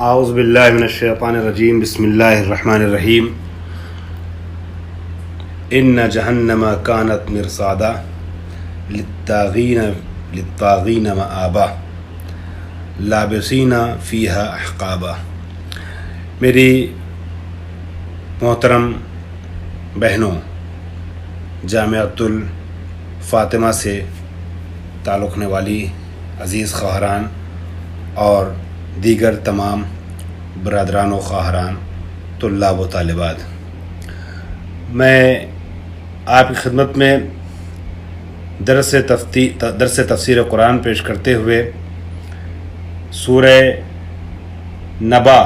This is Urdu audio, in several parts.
اعوذ باللہ من الشیطان الرجیم بسم اللہ الرحمن الرحیم ان جہنم کانت مرصادا للطاغین مآبا لابسین فیہا احقابا۔ میری محترم بہنوں، جامعۃ الفاطمہ سے تعلق رکھنے والی عزیز خواہران اور دیگر تمام برادران و خواہران، طلاب و طالبات، میں آپ کی خدمت میں درس تفسیر قرآن پیش کرتے ہوئے سورہ نبا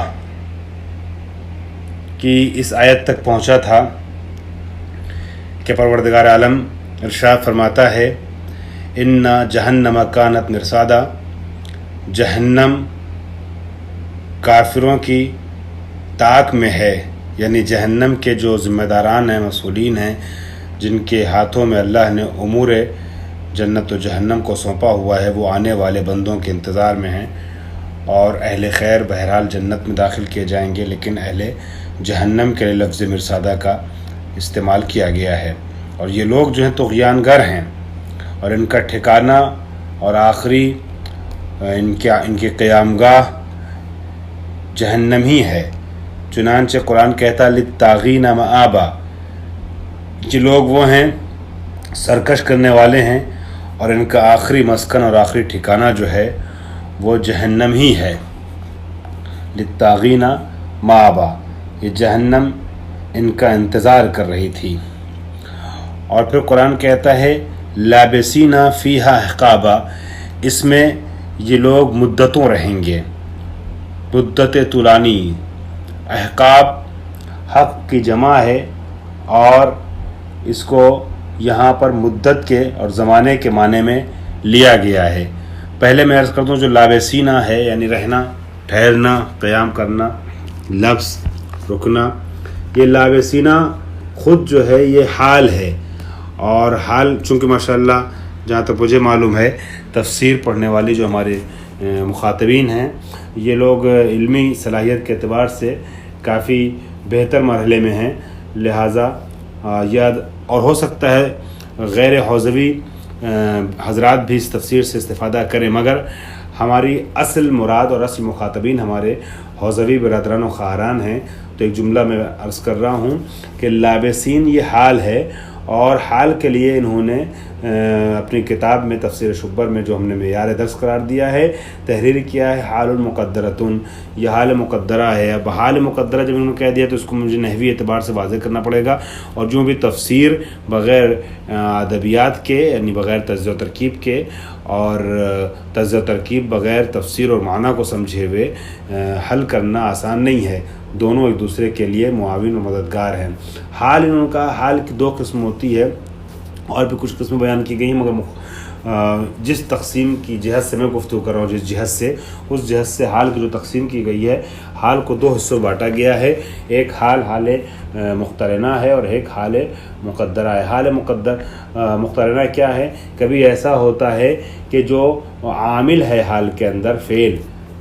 کی اس آیت تک پہنچا تھا کہ پروردگار عالم ارشاد فرماتا ہے ان جہنم کانت مرصادا، جہنم کافروں کی طاق میں ہے، یعنی جہنم کے جو ذمہ داران ہیں، مسئولین ہیں، جن کے ہاتھوں میں اللہ نے امور جنت و جہنم کو سونپا ہوا ہے، وہ آنے والے بندوں کے انتظار میں ہیں، اور اہل خیر بہرحال جنت میں داخل کیے جائیں گے، لیکن اہل جہنم کے لیے لفظ مرصادہ کا استعمال کیا گیا ہے۔ اور یہ لوگ جو ہیں طغیان گر ہیں، اور ان کا ٹھکانہ اور آخری ان کی قیام گاہ جہنم ہی ہے۔ چنانچہ قرآن کہتا للطاغین مآبا، یہ لوگ وہ ہیں سرکش کرنے والے ہیں، اور ان کا آخری مسکن اور آخری ٹھکانہ جو ہے وہ جہنم ہی ہے۔ للطاغین مآبا، یہ جہنم ان کا انتظار کر رہی تھی۔ اور پھر قرآن کہتا ہے لابسین فیہا احقابا، اس میں یہ لوگ مدتوں رہیں گے، مدت طولانی۔ احقاب حق کی جمع ہے، اور اس کو یہاں پر مدت کے اور زمانے کے معنی میں لیا گیا ہے۔ پہلے میں عرض کرتا ہوں جو لابسینہ ہے یعنی رہنا، ٹھہرنا، قیام کرنا، لفظ رکنا، یہ لابسینہ خود جو ہے یہ حال ہے، اور حال چونکہ ماشاءاللہ جہاں تک مجھے معلوم ہے تفسیر پڑھنے والی جو ہمارے مخاطبین ہیں، یہ لوگ علمی صلاحیت کے اعتبار سے کافی بہتر مرحلے میں ہیں، لہٰذا یاد اور ہو سکتا ہے غیر حوزوی حضرات بھی اس تفسیر سے استفادہ کریں، مگر ہماری اصل مراد اور اصل مخاطبین ہمارے حوزوی برادران و خواہران ہیں۔ تو ایک جملہ میں عرض کر رہا ہوں کہ لابسین یہ حال ہے، اور حال کے لیے انہوں نے اپنی کتاب میں تفسیر شبر میں جو ہم نے معیار درس قرار دیا ہے، تحریر کیا ہے حال مقدرتن، یہ حال مقدرہ ہے۔ اب حال مقدرہ جب انہوں نے کہہ دیا تو اس کو مجھے نحوی اعتبار سے واضح کرنا پڑے گا، اور جو بھی تفسیر بغیر ادبیات کے یعنی بغیر تجزیہ و ترکیب کے، اور تجزیہ و ترکیب بغیر تفسیر اور معنی کو سمجھے ہوئے حل کرنا آسان نہیں ہے، دونوں ایک دوسرے کے لیے معاون و مددگار ہیں۔ حال انہوں نے کہا حال کی دو قسم ہوتی ہے، اور بھی کچھ قسمیں بیان کی گئی ہیں، مگر جس تقسیم کی جہت سے میں گفتگو کر رہا ہوں، جس جہت سے، اس جہت سے حال کی جو تقسیم کی گئی ہے، حال کو دو حصوں بانٹا گیا ہے، ایک حال مقترنہ ہے، اور ایک حال مقدرہ ہے۔ حال مقترنہ کیا ہے؟ کبھی ایسا ہوتا ہے کہ جو عامل ہے حال کے اندر، فعل،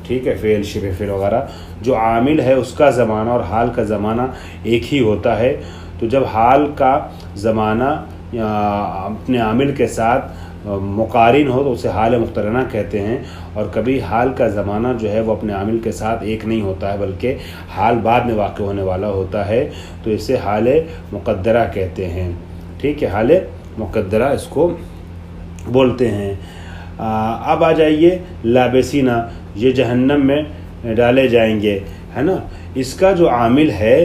ٹھیک ہے، فعل، شبہ فعل وغیرہ، جو عامل ہے اس کا زمانہ اور حال کا زمانہ ایک ہی ہوتا ہے۔ تو جب حال کا زمانہ اپنے عامل کے ساتھ مقارن ہو تو اسے حال مقترنہ کہتے ہیں، اور کبھی حال کا زمانہ جو ہے وہ اپنے عامل کے ساتھ ایک نہیں ہوتا ہے، بلکہ حال بعد میں واقع ہونے والا ہوتا ہے، تو اسے حال مقدرہ کہتے ہیں، ٹھیک ہے، حال مقدرہ اس کو بولتے ہیں۔ اب آ جائیے لابسینہ، یہ جہنم میں ڈالے جائیں گے، ہے نا، اس کا جو عامل ہے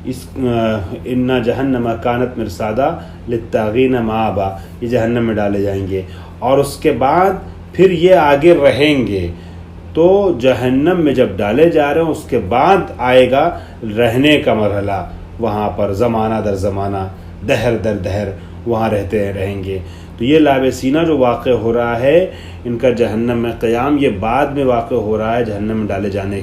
ان جہنم کانت مرصادا للطاغین مآبا، یہ جہنم میں ڈالے جائیں گے، اور اس کے بعد پھر یہ آگے رہیں گے۔ تو جہنم میں جب ڈالے جا رہے ہیں اس کے بعد آئے گا رہنے کا مرحلہ، وہاں پر زمانہ در زمانہ، دہر در دہر وہاں رہیں گے۔ تو یہ لابسینہ جو واقع ہو رہا ہے ان کا جہنم میں قیام، یہ بعد میں واقع ہو رہا ہے جہنم میں ڈالے جانے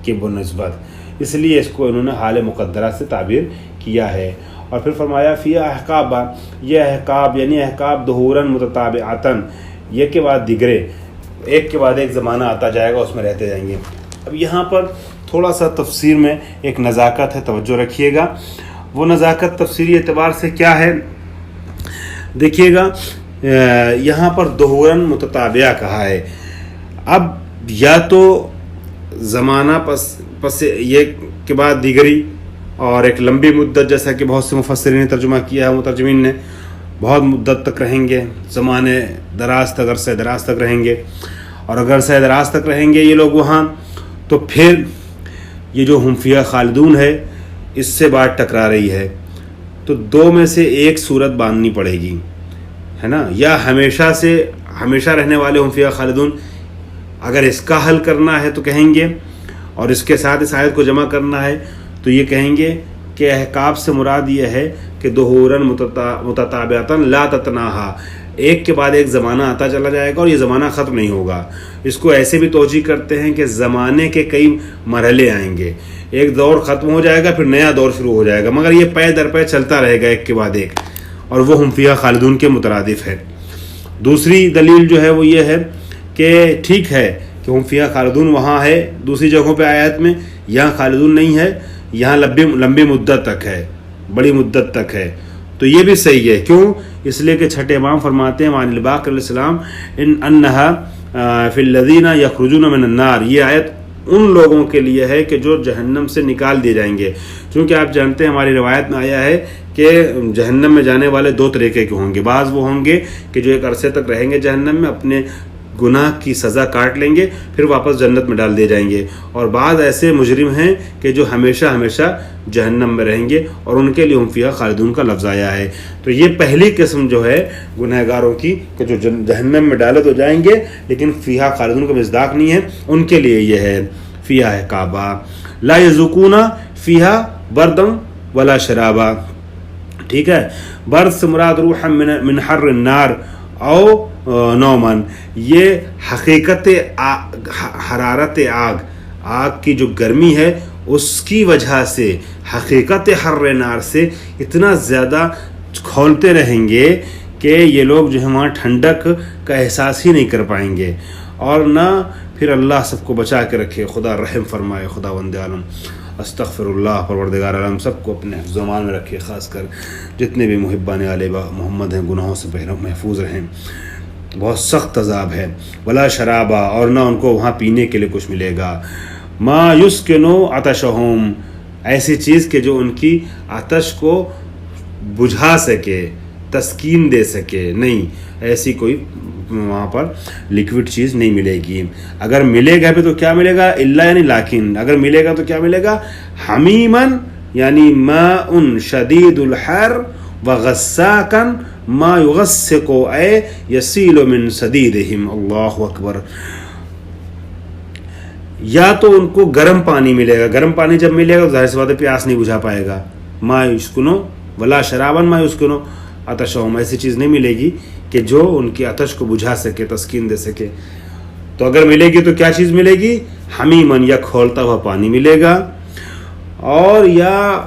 کی بنسبت، اس لیے اس کو انہوں نے حال مقدرہ سے تعبیر کیا ہے۔ اور پھر فرمایا فیہا احقابا، یہ احقاب یعنی احقاب ظہوراً متتابعتاً، یہ کے بعد دیگرے، ایک کے بعد ایک زمانہ آتا جائے گا، اس میں رہتے جائیں گے۔ اب یہاں پر تھوڑا سا تفسیر میں ایک نزاکت ہے، توجہ رکھیے گا. وہ نزاکت تفسیری اعتبار سے کیا ہے؟ دیکھیے گا یہاں پر ظہوراً متتابعہ کہا ہے. اب یا تو زمانہ پس یہ کے بعد دیگری اور ایک لمبی مدت، جیسا کہ بہت سے مفسرین نے ترجمہ کیا ہے، مترجمین نے، بہت مدت تک رہیں گے، زمانے دراز تک، عرصہ دراز تک رہیں گے. اور اگر عرصہ دراز تک رہیں گے یہ لوگ وہاں، تو پھر یہ جو ہم فیہا خالدون ہے اس سے بات ٹکرا رہی ہے. تو دو میں سے ایک صورت باندھنی پڑے گی، ہے نا. یا ہمیشہ رہنے والے ہم فیہا خالدون، اگر اس کا حل کرنا ہے تو کہیں گے، اور اس کے ساتھ اس آیت کو جمع کرنا ہے تو یہ کہیں گے کہ احقاب سے مراد یہ ہے کہ ظہوراً متتابعتاً لا تتناہا، ایک کے بعد ایک زمانہ آتا چلا جائے گا اور یہ زمانہ ختم نہیں ہوگا. اس کو ایسے بھی توجیہ کرتے ہیں کہ زمانے کے کئی مرحلے آئیں گے، ایک دور ختم ہو جائے گا پھر نیا دور شروع ہو جائے گا، مگر یہ پے در پے چلتا رہے گا ایک کے بعد ایک، اور وہ ہم فیہا خالدون کے مترادف ہے. دوسری دلیل جو ہے وہ یہ ہے کہ ٹھیک ہے کہ ہم فیہا خالدون وہاں ہے دوسری جگہوں پہ آیات میں، یہاں خالدون نہیں ہے، یہاں لمبی مدت تک ہے، بڑی مدت تک ہے. تو یہ بھی صحیح ہے. کیوں؟ اس لیے کہ چھٹے امام فرماتے ہیں وعن الباقر علیہ السلام انہا فی الذین یخرجون من النار، یہ آیت ان لوگوں کے لیے ہے کہ جو جہنم سے نکال دیے جائیں گے. چونکہ آپ جانتے ہیں ہماری روایت میں آیا ہے کہ جہنم میں جانے والے دو طریقے کے ہوں گے. بعض وہ ہوں گے کہ جو ایک عرصے تک رہیں گے جہنم میں، اپنے گناہ کی سزا کاٹ لیں گے، پھر واپس جنت میں ڈال دیے جائیں گے. اور بعض ایسے مجرم ہیں کہ جو ہمیشہ جہنم میں رہیں گے، اور ان کے لیے ہم فیہا خالدون کا لفظ آیا ہے. تو یہ پہلی قسم جو ہے گنہگاروں کی کہ جو جہنم میں ڈالے تو جائیں گے لیکن فیہا خالدون کا مصداق نہیں ہے، ان کے لیے یہ ہے فیہا عقابا لا یذوقون فیہا بردم ولا شرابا. ٹھیک ہے. برد سے مراد روحا من حر النار او نومن، یہ حقیقت حرارت آگ کی جو گرمی ہے اس کی وجہ سے، حقیقت حر نار سے اتنا زیادہ کھولتے رہیں گے کہ یہ لوگ جو ہے وہاں ٹھنڈک کا احساس ہی نہیں کر پائیں گے. اور نہ پھر اللہ سب کو بچا کے رکھے، خدا رحم فرمائے. خدا وند عالم استغفر اللہ، پروردگار عالم سب کو اپنے حفظ و امان میں رکھے، خاص کر جتنے بھی محبان آل محمد ہیں گناہوں سے محفوظ رہیں. بہت سخت عذاب ہے. ولا شرابا، اور نہ ان کو وہاں پینے کے لیے کچھ ملے گا. ما یسکنو عطشہم، ایسی چیز کہ جو ان کی آتش کو بجھا سکے، تسکین دے سکے، نہیں، ایسی کوئی وہاں پر لیکوڈ چیز نہیں ملے گی. اگر ملے گا بھی تو کیا ملے گا؟ الا یعنی لیکن، اگر ملے گا تو کیا ملے گا؟ حمیمن یعنی ماء شدید الحر وغساقا ما یغسق اے یسیل من صدیدہم. اللہ اکبر. یا تو ان کو گرم پانی ملے گا، گرم پانی جب ملے گا تو ظاہر سی بات ہے پیاس نہیں بجھا پائے گا. ما یسکنو ولا شرابن ما یسکنو عطشہم، ایسی چیز نہیں ملے گی کہ جو ان کی آتش کو بجھا سکے، تسکین دے سکے. تو اگر ملے گی تو کیا چیز ملے گی؟ حمیمن، یا کھولتا ہوا پانی ملے گا، اور یا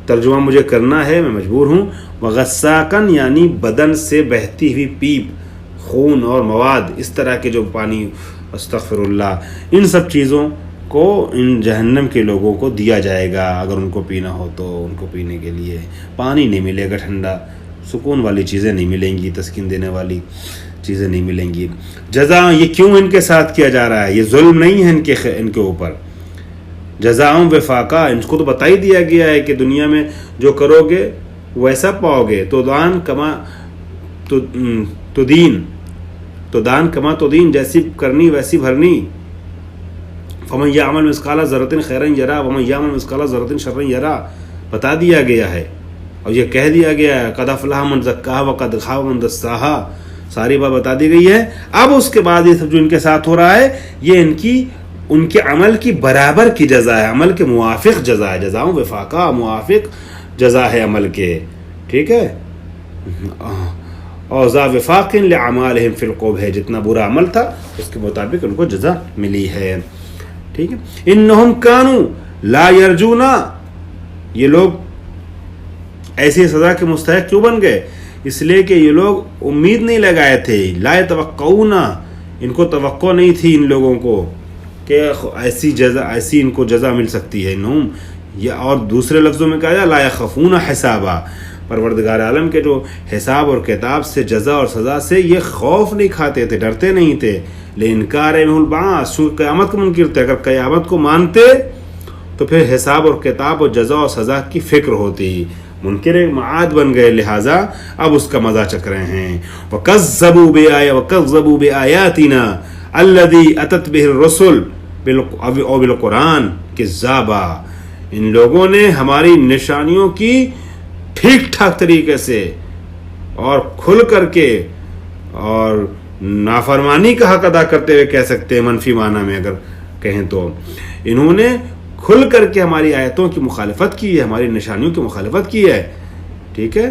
ترجمہ مجھے کرنا ہے، میں مجبور ہوں، وغساقن یعنی بدن سے بہتی ہوئی پیپ، خون اور مواد، اس طرح کے جو پانی، استغفر اللہ، ان سب چیزوں کو ان جہنم کے لوگوں کو دیا جائے گا. اگر ان کو پینا ہو تو ان کو پینے کے لیے پانی نہیں ملے گا ٹھنڈا، سکون والی چیزیں نہیں ملیں گی، تسکین دینے والی چیزیں نہیں ملیں گی. جزا، یہ کیوں ان کے ساتھ کیا جا رہا ہے؟ یہ ظلم نہیں ہے ان کے اوپر. جزاء وفاقہ، ان کو تو بتا ہی دیا گیا ہے کہ دنیا میں جو کرو گے ویسا پاؤ گے. تو دان کما تو دین، جیسی کرنی ویسی بھرنی. فمن یعمل مثقال ذرۃ خیرا یرا ومن یعمل مثقال ذرۃ شرا یرا، بتا دیا گیا ہے اور یہ کہہ دیا گیا ہے قد افلح من زکاہا وقد خاب من دساہا، ساری بات بتا دی گئی ہے. اب اس کے بعد یہ سب جو ان کے ساتھ ہو رہا ہے یہ ان کے عمل کی برابر کی جزا ہے، عمل کے موافق جزا ہے. جزاء وفاقہ، موافق جزا ہے عمل کے. ٹھیک ہے. اور ذا وفاق لعمالہم فی القبح ہے، جتنا برا عمل تھا اس کے مطابق ان کو جزا ملی ہے. ٹھیک ہے. انہم کانوا لا یرجون، یہ لوگ ایسی سزا کے مستحق کیوں بن گئے؟ اس لیے کہ یہ لوگ امید نہیں لگائے تھے. لا یتوقعون، ان کو توقع نہیں تھی ان لوگوں کو کہ ایسی جزا، ایسی ان کو جزا مل سکتی ہے انہم، یا اور دوسرے لفظوں میں کہا جائے لا یخافون حسابا، پروردگار عالم کے جو حساب اور کتاب سے، جزا اور سزا سے یہ خوف نہیں کھاتے تھے، ڈرتے نہیں تھے. لانکار البعث، قیامت کو منکر تھے. اگر قیامت کو مانتے تو پھر حساب اور کتاب اور جزا اور سزا کی فکر ہوتی. منکر معاد بن گئے، لہٰذا اب اس کا مزہ چکھ رہے ہیں. وَكَذَّبُوا بِآيَاتِنَا الَّذِي أَتَتْ بِهِ الرُّسُلُ أَوْ بِالْقُرْآنِ كَذَّابًا، ان لوگوں نے ہماری نشانیوں کی ٹھیک ٹھاک طریقے سے اور کھل کر کے اور نافرمانی کا حق ادا کرتے ہوئے کہہ سکتے ہیں، منفی معنی میں اگر کہیں تو انہوں نے کھل کر کے ہماری آیتوں کی مخالفت کی ہے، ہماری نشانیوں کی مخالفت کی ہے. ٹھیک ہے،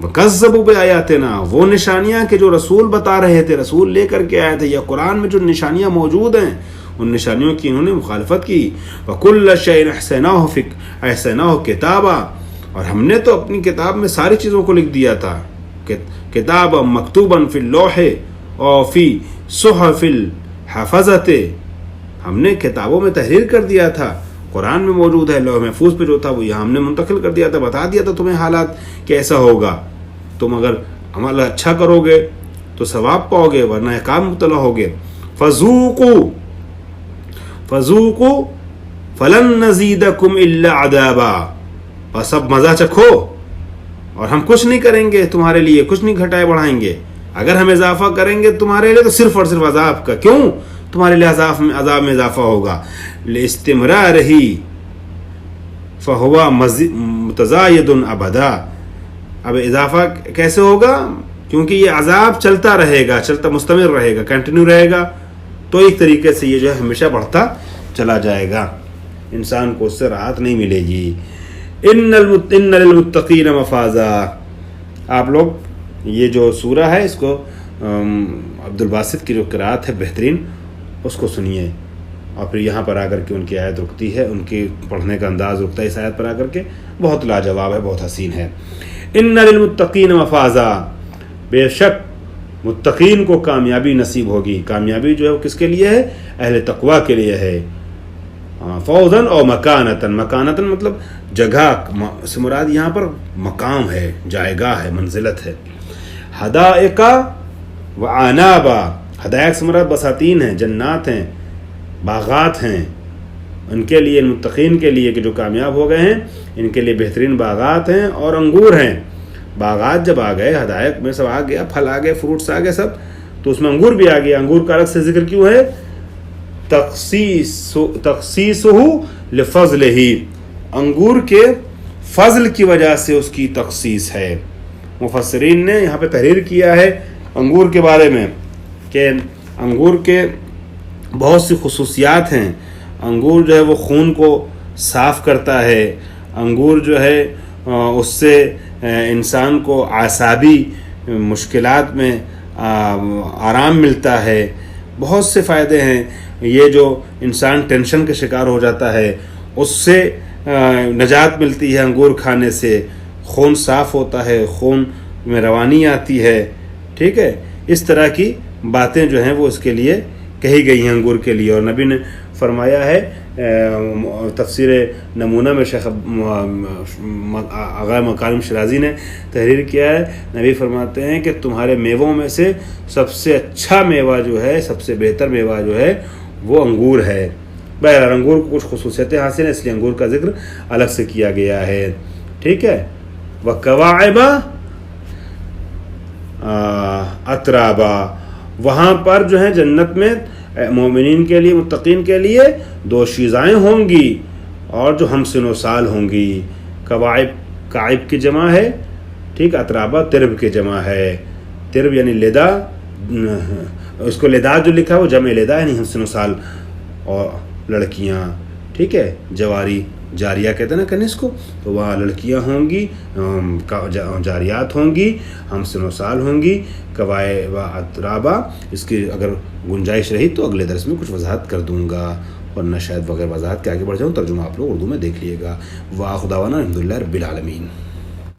وَكَذَّبُوا بِآيَاتِنَا، وہ نشانیاں کہ جو رسول بتا رہے تھے، رسول لے کر کے آئے تھے، یا قرآن میں جو نشانیاں موجود ہیں ان نشانیوں کی انہوں نے مخالفت کی. وَكُلَّ شَيْءٍ أَحْصَيْنَاهُ كِتَابًا، اور ہم نے تو اپنی کتاب میں ساری چیزوں کو لکھ دیا تھا. کتابا مکتوبا فی اللوح اور فی صحف الحفظۃ، ہم نے کتابوں میں تحریر کر دیا تھا. قرآن میں موجود ہے، لوح محفوظ پہ جو تھا وہ یہاں ہم نے منتقل کر دیا تھا، بتا دیا تھا تمہیں حالات کیسا ہوگا. تم اگر عمل اچھا کرو گے تو ثواب پاؤ گے، ورنہ عقاب مبتلا ہوگے. فذوقوا فلن نزیدکم الا عذابا، بس اب مزہ چکھو اور ہم کچھ نہیں کریں گے تمہارے لیے، کچھ نہیں گھٹائے بڑھائیں گے. اگر ہم اضافہ کریں گے تمہارے لیے تو صرف اور صرف عذاب کا. کیوں تمہارے لیے عذاب میں اضافہ ہوگا؟ لاستمرارہ فہو متزاید ابدا، اب اضافہ کیسے ہوگا؟ کیونکہ یہ عذاب چلتا رہے گا، چلتا مستمر رہے گا، کنٹینیو رہے گا، تو ایک طریقے سے یہ جو ہے ہمیشہ بڑھتا چلا جائے گا، انسان کو اس سے راحت نہیں ملے گی. ان للمتقین مفازا. آپ لوگ یہ جو سورہ ہے اس کو عبد الباسط کی جو قرأت ہے بہترین، اس کو سنیے، اور پھر یہاں پر آ کر کے ان کی آیت رکتی ہے، ان کی پڑھنے کا انداز رکتا ہے اس آیت پر آ کر کے، بہت لاجواب ہے، بہت حسین ہے. ان للمتقین مفازا، بے شک متقین کو کامیابی نصیب ہوگی. کامیابی جو ہے وہ کس کے لیے ہے؟ اہل تقوی کے لیے ہے. فوزن اور مکانتن، مکانتن مطلب جگہ سے مراد یہاں پر مقام ہے، جائگاہ ہے، منزلت ہے. حدائق و عنابا، حدائق سے مراد بساتین ہیں، جنات ہیں، باغات ہیں. ان کے لیے، متقین کے لیے کہ جو کامیاب ہو گئے ہیں، ان کے لیے بہترین باغات ہیں اور انگور ہیں. باغات جب آ گئے، حدائق میں سب آ گیا، پھل آ گئے، فروٹس آ گئے سب، تو اس میں انگور بھی آ گیا. انگور کا الگ سے ذکر کیوں ہے؟ تخصیصہ لفضلہ، انگور کے فضل کی وجہ سے اس کی تخصیص ہے. مفسرین نے یہاں پہ تحریر کیا ہے انگور کے بارے میں کہ انگور کے بہت سی خصوصیات ہیں. انگور جو ہے وہ خون کو صاف کرتا ہے. انگور جو ہے اس سے انسان کو اعصابی مشکلات میں آرام ملتا ہے. بہت سے فائدے ہیں. یہ جو انسان ٹینشن کا شکار ہو جاتا ہے اس سے نجات ملتی ہے انگور کھانے سے. خون صاف ہوتا ہے، خون میں روانی آتی ہے. ٹھیک ہے، اس طرح کی باتیں جو ہیں وہ اس کے لیے کہی گئی ہیں انگور کے لیے. اور نبی نے فرمایا ہے، تفسیر نمونہ میں شیخ آغا مکارم شرازی نے تحریر کیا ہے. نبی فرماتے ہیں کہ تمہارے میووں میں سے سب سے اچھا میوہ جو ہے، سب سے بہتر میوہ جو ہے وہ انگور ہے. بہرحال انگور کو کچھ خصوصیتیں حاصل ہیں، اس لیے انگور کا ذکر الگ سے کیا گیا ہے. ٹھیک ہے. وَكَوَاعِبَ اَتْرَابًا، وہاں پر جو ہے جنت میں مومنین کے لیے، متقین کے لیے دوشیزائیں ہوں گی اور جو ہمسن و سال ہوں گی. قواعب، قائب کی جمع ہے. ٹھیک، اطرابہ ترب کی جمع ہے. ترب یعنی لدا، اس کو لدا جو لکھا وہ جمع لدا یعنی ہمسن و سال اور لڑکیاں. ٹھیک ہے، جواری، جاریہ کہتے ہیں نا کنس کو، تو وہاں لڑکیاں ہوں گی، جاریات ہوں گی، ہمسن و سال ہوں گی. قواعب اطرابا، اس کی اگر گنجائش رہی تو اگلے درس میں کچھ وضاحت کر دوں گا، ورنہ شاید بغیر وضاحت کے آگے بڑھ جاؤں. ترجمہ آپ لوگ اردو میں دیکھ لیے گا. وآخر دعوانا الحمدللہ رب العالمین.